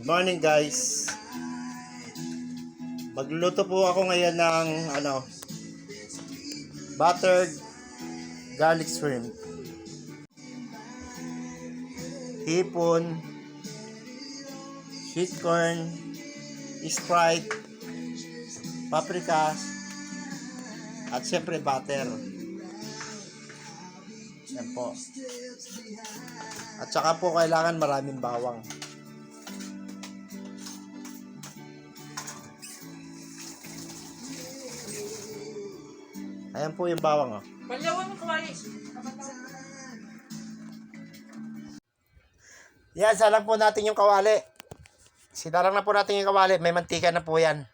Morning guys. Magluluto po ako ngayon ng buttered garlic shrimp. Hipon, sweet corn, Sprite, paprika, at syempre butter. Yan po. At saka po kailangan maraming bawang. Ayan po yung bawang, oh. Palawan mo kawali. Yan, salang po natin yung kawali. Sinalang na po natin yung kawali. May mantika na po yan.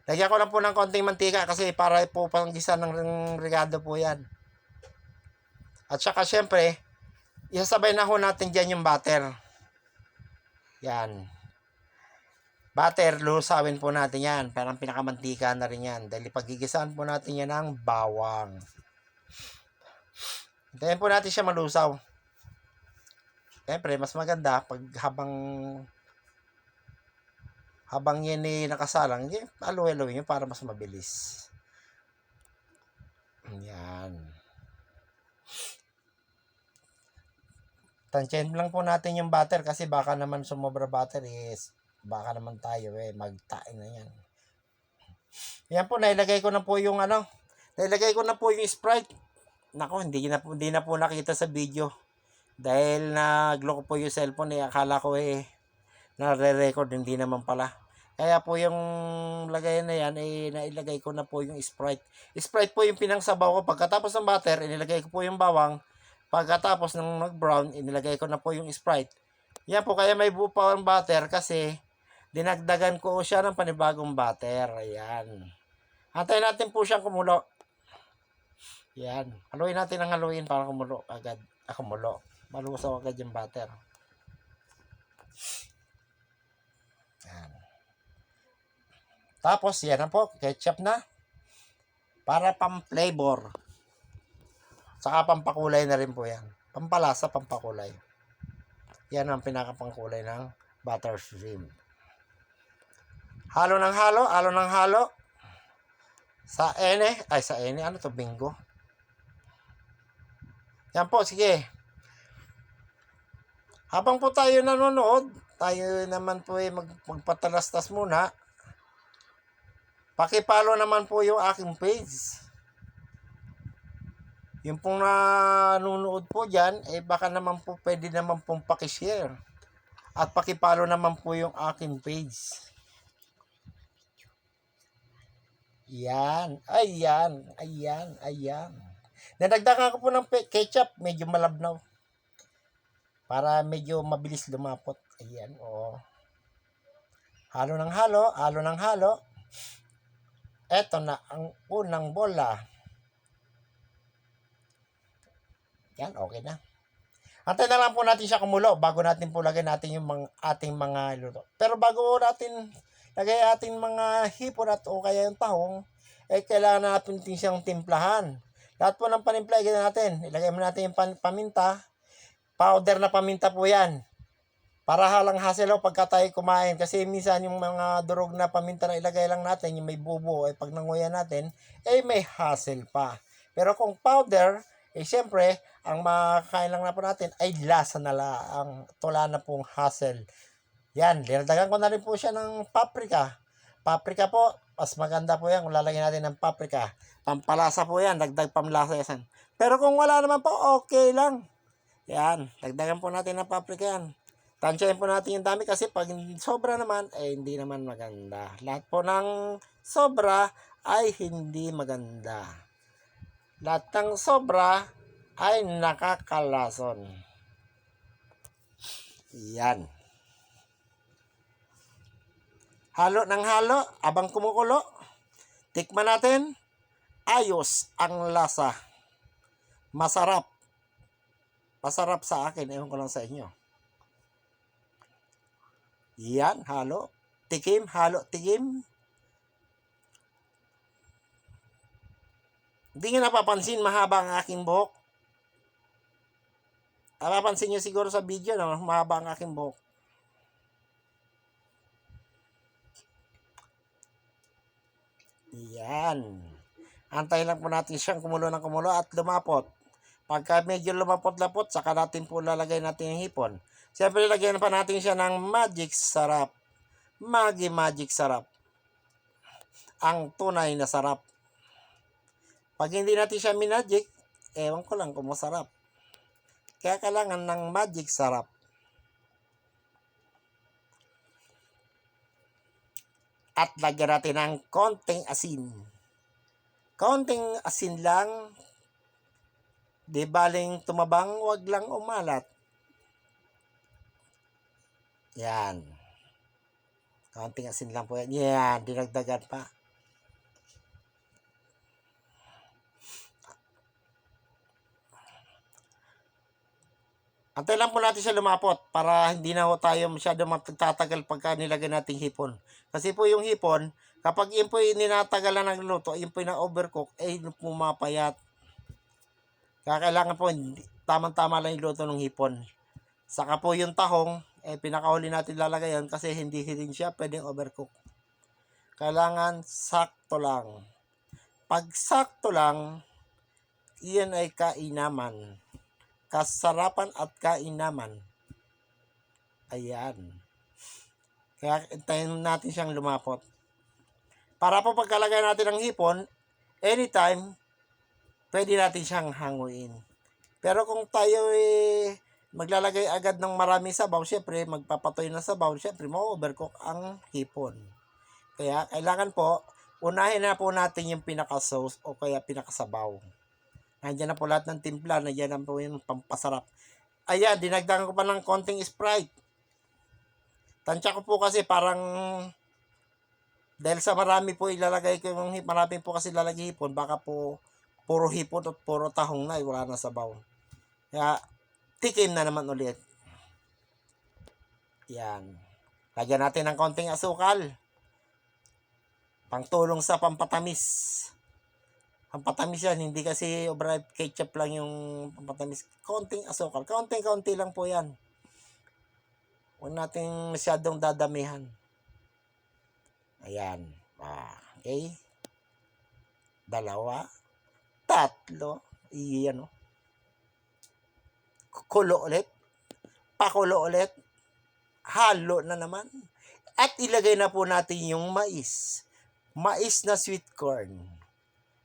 Lagyan ko lang po ng konting mantika kasi para po panggisa ng regado po yan. At saka syempre, isasabay na ho natin dyan yung butter. Yan. Butter, lusawin po natin yan. Parang pinakamantika na rin yan. Dahil pagigisahan po natin yan ng bawang. Hintayin po natin siya malusaw. Siyempre, mas maganda pag habang yan ay nakasalang, alo-aloin yun para mas mabilis. Yan. Tansyahin lang po natin yung butter kasi baka naman sumobra butter baka naman tayo magtain na yan. Yan po, nailagay ko na po yung Sprite. Nako, hindi na po nakita sa video. Dahil nagloko po yung cellphone akala ko nare-record, hindi naman pala. Kaya po yung lagay na yan, nailagay ko na po yung Sprite. Sprite po yung pinangsabaw ko. Pagkatapos ng butter, inilagay ko po yung bawang. Pagkatapos ng nag-brown, inilagay ko na po yung Sprite. Yan po, kaya may buo pa ang butter kasi dinagdagan ko siya ng panibagong butter. Ayan. Antayin natin po siyang kumulo. Yan. Haluin natin ang haluin para kumulo agad. Kumulo. Malusaw agad yung butter. Yan. Tapos, yan na po. Ketchup na. Para pang-flavor. Saka pampakulay na rin po yan. Pampalasa, pampakulay. Yan ang pinakapangkulay ng butter shrimp. Halo ng halo. Halo ng halo. Sa ano to, bingo. Yan po, sige. Habang po tayo nanonood, tayo naman po magpatalastas muna. Pakipalo naman po yung aking page. Yung pong nanonood po dyan, baka naman po pwede naman pong pakishare. At pakipalo naman po yung aking page. Yan. Ayan. Nadagdagan ko po ng ketchup. Medyo malabnaw. Para medyo mabilis lumapot. Ayan. O. Halo ng halo. Halo ng halo. Eto na ang unang bola. Yan. Okay na. Antayin na lang po natin siya kumulo bago natin po lagay natin yung ating mga luto. Pero bago natin lagay ating mga hipon at o kaya yung tahong, kailangan natin siyang timplahan. Lahat po ng panimpla, natin. Ilagay mo natin yung paminta. Powder na paminta po yan. Para halang hassle pagka tayo kumain. Kasi minsan yung mga durog na paminta na ilagay lang natin, yung may bubo, pag nanguya natin, may hassle pa. Pero kung powder, siyempre, ang makakain lang na po natin ay lasa na lang. Tula na pong hassle. Yan, dinagdagan ko na rin po siya ng paprika. Paprika po, mas maganda po yan kung lalagyan natin ng paprika. Pampalasa po yan, dagdag pamlasa yan. Pero kung wala naman po, okay lang. Yan, dagdagan po natin ng paprika yan. Tansyahin po natin yung dami kasi pag sobra naman, hindi naman maganda. Lahat po ng sobra ay hindi maganda. Lahat ng sobra ay nakakalason. Yan. Halo ng halo, abang kumukulo. Tikman natin. Ayos ang lasa. Masarap. Masarap sa akin. Ewan ko lang sa inyo. Yan, halo. Tikim, halo, tikim. Hindi nyo napapansin, mahaba ang aking buhok. Napapansin nyo siguro sa video na mahaba ang aking buhok. Yan. Antay lang po natin siyang kumulo ng kumulo at lumapot. Pagka medyo lumapot-lapot, saka natin po lalagay natin yung hipon. Siyempre, lagyan pa natin siya ng magic sarap. Magic sarap. Ang tunay na sarap. Pag hindi natin siya minagic, ewan ko lang kung masarap. Kaya kailangan ng magic sarap. At lagyan natin ng konting asin. Konting asin lang. Di baling tumabang, wag lang umalat. Yan. Konting asin lang po yan. Yan, dinagdagan pa. Antay lang po natin siya lumapot para hindi na ho tayo masyado magtatagal pagka nilagay nating hipon. Kasi po yung hipon, kapag yun po yung ninatagalan ng luto, yun po yung na-overcook, pumapayat. Kaya kailangan po, tamang-tama lang yung luto ng hipon. Saka po yung tahong, pinakahuli natin lalagay yun kasi hindi rin siya pwedeng overcook. Kailangan sakto lang. Pag sakto lang, iyan ay kainaman. Kasarapan at kainaman. Ayan. Kaya hintayin natin siyang lumapot. Para po pagkalagay natin ng hipon, anytime, pwede natin siyang hanguin. Pero kung tayo maglalagay agad ng maraming sabaw, syempre magpapatoy ng sabaw, syempre ma-overcook ang hipon. Kaya kailangan po, unahin na po natin yung pinaka-sauce o kaya pinaka-sabaw. Nandiyan na po lahat ng timpla, nandiyan na po yung pampasarap. Ayan, dinagdagan ko pa ng konting Sprite. Tansya ko po kasi parang, dahil sa marami po ilalagay ko yung marami po kasi ilalagay hipon, baka po puro hipon at puro tahong na, wala na sabaw. Kaya, tikim na naman ulit. Yan. Lagyan natin ng konting asukal. Pangtulong sa pampatamis. Ang patamis yan, hindi kasi overripe ketchup lang yung pampatamis. Konting asukal. Kaunti lang po yan. Huwag natin masyadong dadamihan. Ayan. Okay. 2. 3. Iyan o. Kulo ulit. Pakulo ulit. Halo na naman. At ilagay na po natin yung mais. Mais na sweet corn.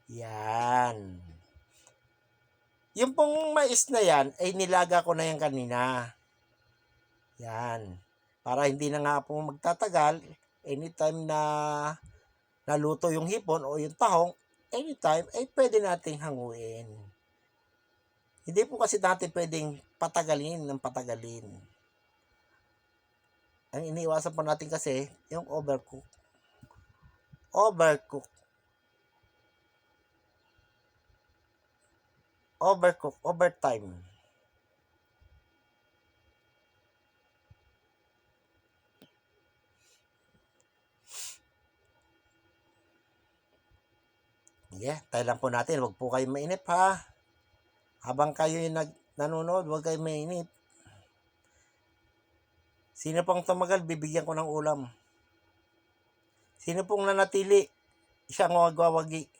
Yan. Yung pong mais na yan, ay nilaga ko na yan kanina. Yan. Para hindi na nga po magtatagal, anytime na naluto yung hipon o yung tahong, anytime, ay pwede nating hanguin. Hindi po kasi natin pwedeng patagalin ng patagalin. Ang iniiwasan po natin kasi, yung overcook. Overtime. Yeah, tayo lang po natin. Huwag po kayo mainip ha. Habang kayo yung nanonood, huwag kayo mainip. Sino pong tumagal, bibigyan ko ng ulam. Sino pong nanatili, siyang wagwawagi.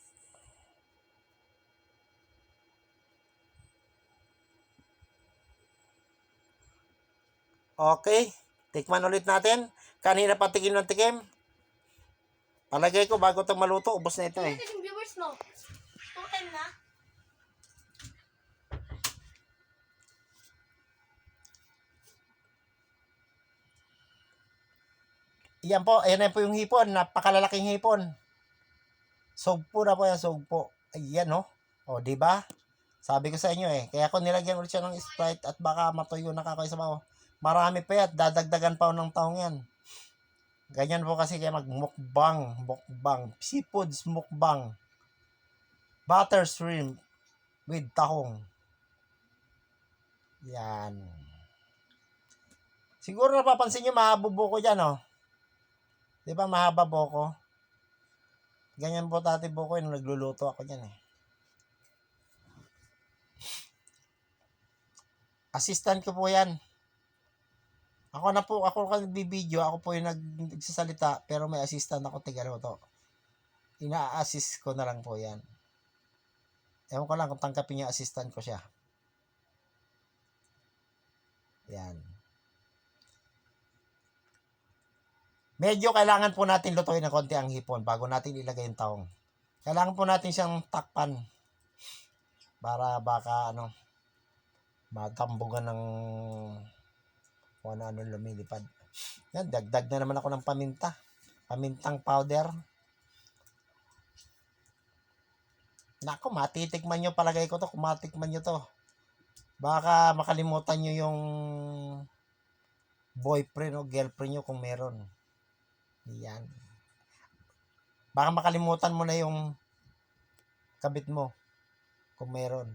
Okay, tikman ulit natin. Kanina pa tikim ng tikim. Palagay ko bago ito maluto, ubos na ito eh. Yung viewers mo. 2M na. Yan po, ayan na po yung hipon. Napakalalaking hipon. Sugpo na po yan, sugpo. Ayan no. O, diba? Sabi ko sa inyo eh. Kaya ko nilagyan ulit siya ng Sprite at baka matuyo na kakoy sa bawo. Marami pa yan. Dadagdagan pa ng taong yan. Ganyan po kasi kaya magmukbang. Seafoods mukbang. Butter shrimp with tahong. Yan. Siguro napapansin nyo mahaba buko dyan oh. Diba mahaba buko? Ganyan po dati buko nung nagluluto ako dyan eh. Assistant ko po yan. Ako nagbibideo, ako po yung nagsasalita, pero may assistant ako tigaluto. ina-assist ko na lang po yan. Ewan ko lang kung tangkapin niya, assistant ko siya. Yan. Medyo kailangan po natin lutuin ng konti ang hipon bago natin ilagay yung tahong. Kailangan po natin siyang takpan para baka matambugan ng kung ano lumilipad. Yan, dagdag na naman ako ng paminta. Pamintang powder. Nako, matitikman nyo, palagay ko to, kung matikman nyo to. Baka makalimutan nyo yung boyfriend o girlfriend nyo kung meron. Yan. Baka makalimutan mo na yung kabit mo kung meron.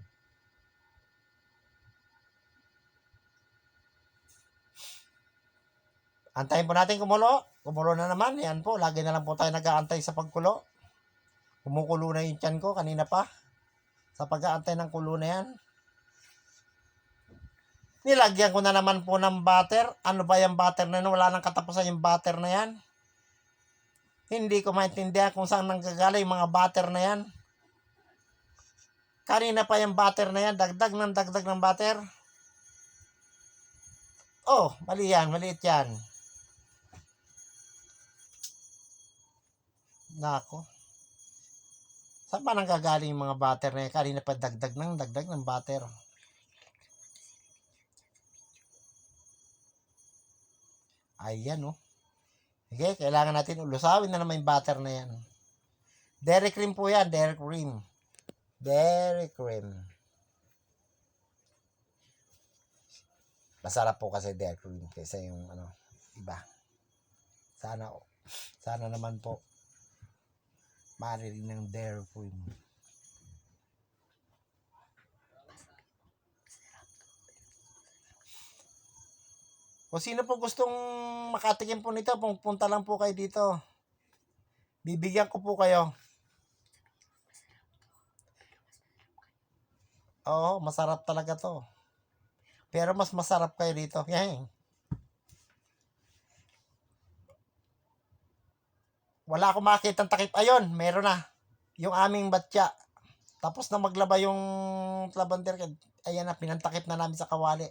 Antayin po natin kumulo. Kumulo na naman. Yan po. Lagi na lang po tayo nag-aantay sa pagkulo. Kumukulo na yung tiyan ko kanina pa. Sa pag-aantay ng kulo na yan. Nilagyan ko na naman po ng butter. Ano ba yung butter na yan? Wala nang katapusan yung butter na yan. Hindi ko maintindihan kung saan nanggagaling yung mga butter na yan. Kanina pa yung butter na yan. Dagdag ng butter. Oh, mali yan. Maliit yan. Nako. Saan ba nanggagaling yung mga butter na yan? Kanina pa dagdag ng butter. Ayan, oh. Okay, kailangan natin ulusawin na naman yung butter na yan. Dairy cream po yan, dairy cream. Dairy cream. Masarap po kasi dairy cream kaysa yung iba. Sana naman po marinig ng dairy cream. Kung sino po gustong makatikim po nito, punta lang po kayo dito. Bibigyan ko po kayo. Oo, masarap talaga to. Pero mas masarap kayo dito. Yan. Wala akong makitang takip. Ayun, meron na. Yung aming batya. Tapos na maglaba yung lavender. Ayan na, pinantakip na namin sa kawali.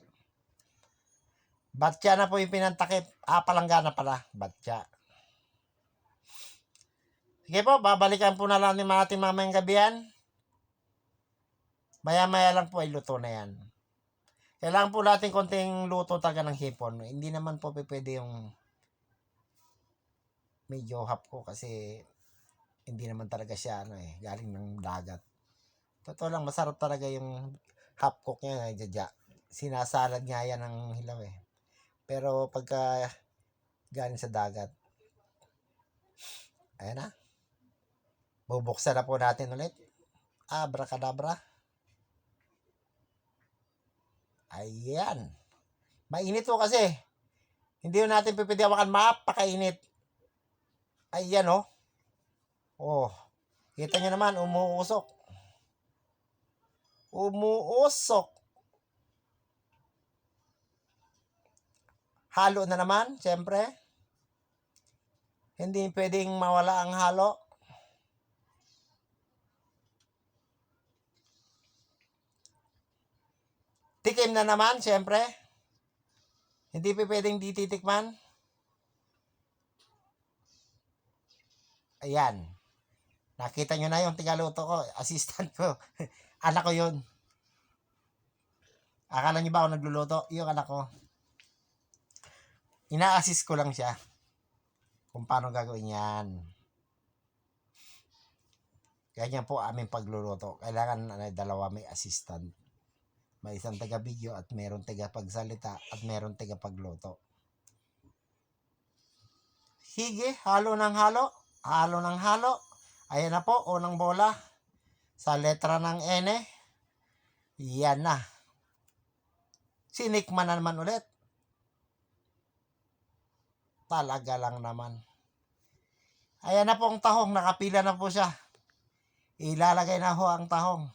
Batya na po yung pinantakip. Palanggana pala. Batya. Sige po, babalikan po na lang natin mamayang gabi yan. Maya-maya lang po ay luto na yan. Kailangan po natin konting luto talaga ng hipon. Hindi naman po pwede yung medyo hap ko kasi hindi naman talaga siya galing ng dagat. Totoo lang, masarap talaga yung half cook niya, jadya. Sinasalad nga yan ng hilaw Pero pagka galing sa dagat, ayan na. Bubuksan na po natin ulit. Abracadabra. Ayan. Mainit po kasi. Hindi natin pipili hawakan, mapakainit. Ayan oh. Oh. Kita nyo naman, umuusok. Umuusok. Halo na naman, siyempre. Hindi pwedeng mawala ang halo. Tikim na naman, siyempre. Hindi pwedeng di titikman. Ayan. Nakita nyo na yung tigaluto ko. Assistant ko. Anak ko yun. Akala nyo ba ako nagluluto? Yung anak ko. Ina-assist ko lang siya kung paano gagawin yan. Ganyan po aming pagluluto. Kailangan dalawa may assistant. May isang taga-video at mayroong taga-pagsalita at mayroong taga-pagluto. Sige, halo ng halo. Halo ng halo. Ayan na po, unang bola. Sa letra ng N. Yan na. Sinikman na naman ulit. Talaga lang naman. Ayan na po ang tahong. Nakapila na po siya. Ilalagay na ho ang tahong.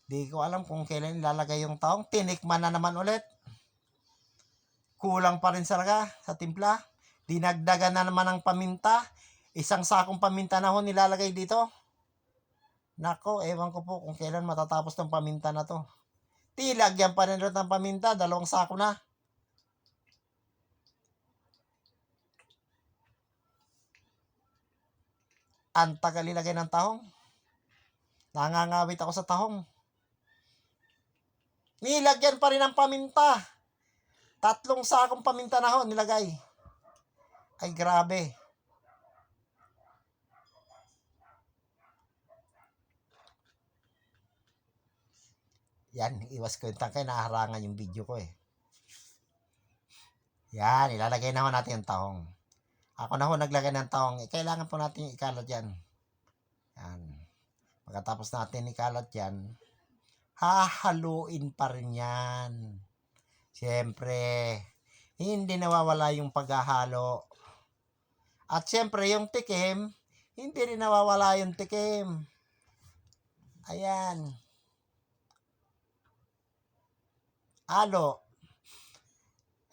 Di ko alam kung kailan ilalagay yung tahong. Tinikman na naman ulit. Kulang pa rin talaga sa timpla. Dinagdagan na naman ng paminta. Isang sakong paminta na ho nilalagay dito. Nako, ewan ko po kung kailan matatapos ng paminta na to. Lagyan pa rin ng paminta, 2 sako na. Ang tagal ilagay ng tahong. Nangangawit ako sa tahong. Nilagyan pa rin ng paminta. 3 sakong paminta na ho nilagay. Ay grabe. Yan, iwas ko yung tangkay, naharangan yung video ko eh. Yan, ilalagay na ho natin yung tahong. Ako na ho naglagay ng tahong. Kailangan po natin ikalat yan. Yan. Pagkatapos natin ikalat yan, hahaluin pa rin yan. Siyempre, hindi nawawala yung paghahalo. At siyempre, yung tikim, hindi rin nawawala yung tikim. Ayan. Halo.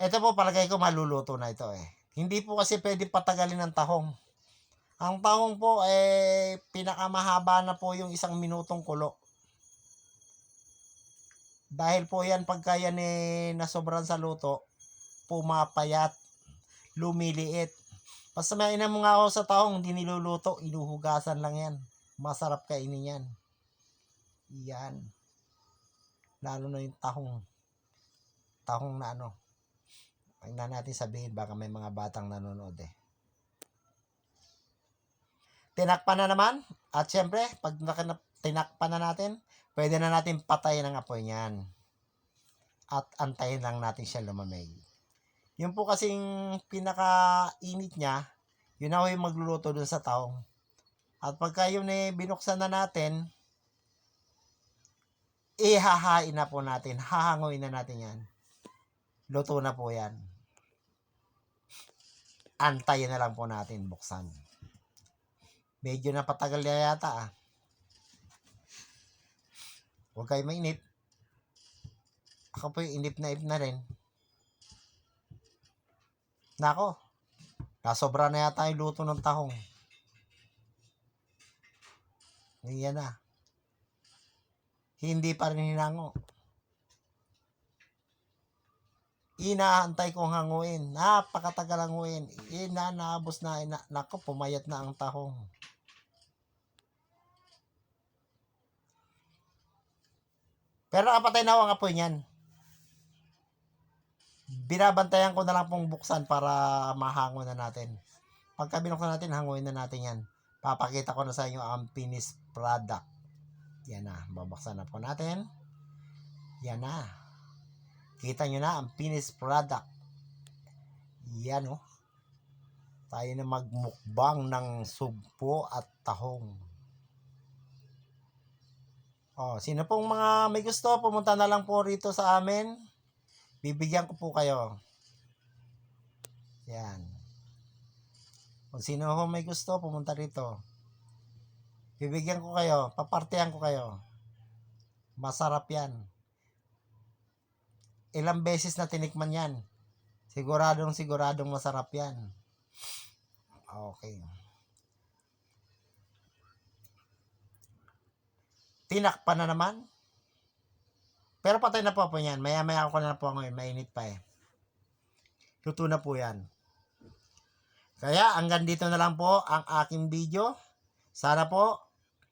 Ito po palagay ko maluluto na ito eh. Hindi po kasi pwede patagalin ng tahong. Ang tahong po pinakamahaba na po yung 1 minutong kulo. Dahil po yan pagka yan nasobran sa luto, pumapayat, lumiliit. Basta may ina mo nga ako sa tahong, hindi niluluto, inuhugasan lang yan. Masarap kainin yan. Yan. Lalo na yung tahong. Tahong na ano. Huwag na natin sabihin, baka may mga batang nanonood eh. Tinakpan na naman. At syempre, pag tinakpan na natin, pwede na natin patayin ang apoy niyan. At antayin lang natin siya lumamig. Yung po kasing pinaka-init niya, yun na yung magluluto dun sa tahong. At pagka yun binuksan na natin, ihahain na po natin, hahanguin na natin yan. Luto na po yan. Antayin na lang po natin buksan. Medyo napatagal na yata ah. Huwag kayo mainip. Ako po yung inip na rin. Nako. Nasobra na yata yung luto ng tahong. Yan na. Hindi pa rin hinango. Inaantay kong hanguin. Napakatagal hanguin. Naabos na. Nako, pumayat na ang tahong. Pero nakapatay na ako ang apoy niyan. Binabantayan ko na lang pong buksan para mahango na natin. Pagka binuksan natin, hanguin na natin yan. Papakita ko na sa inyo ang finished product. Yan na. Babuksan na po natin. Yan na. Kita nyo na ang finished product. Yan o. Tayo na magmukbang ng sugpo at tahong. Sino pong mga may gusto, pumunta na lang po rito sa amin. Bibigyan ko po kayo. Yan. Kung sino ho may gusto, pumunta rito. Bibigyan ko kayo, papartihan ko kayo. Masarap yan. Ilang beses na tinikman yan. Siguradong masarap yan. Okay. Tinakpan na naman. Pero patay na po yan. Maya-maya ako na po ngayon. Mainit pa eh. Luto na po yan. Kaya hanggang dito na lang po ang aking video. Sana po,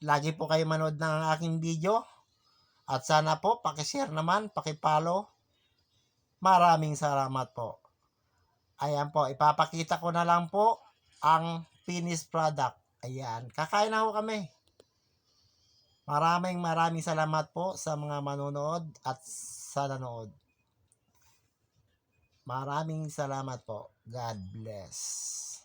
lagi po kayo manood ng aking video. At sana po, pakishare naman, pakipollow. Maraming salamat po. Ayan po, ipapakita ko na lang po ang finished product. Ayan, kakain na ho kami. Maraming salamat po sa mga manonood at sa nanood. Maraming salamat po. God bless.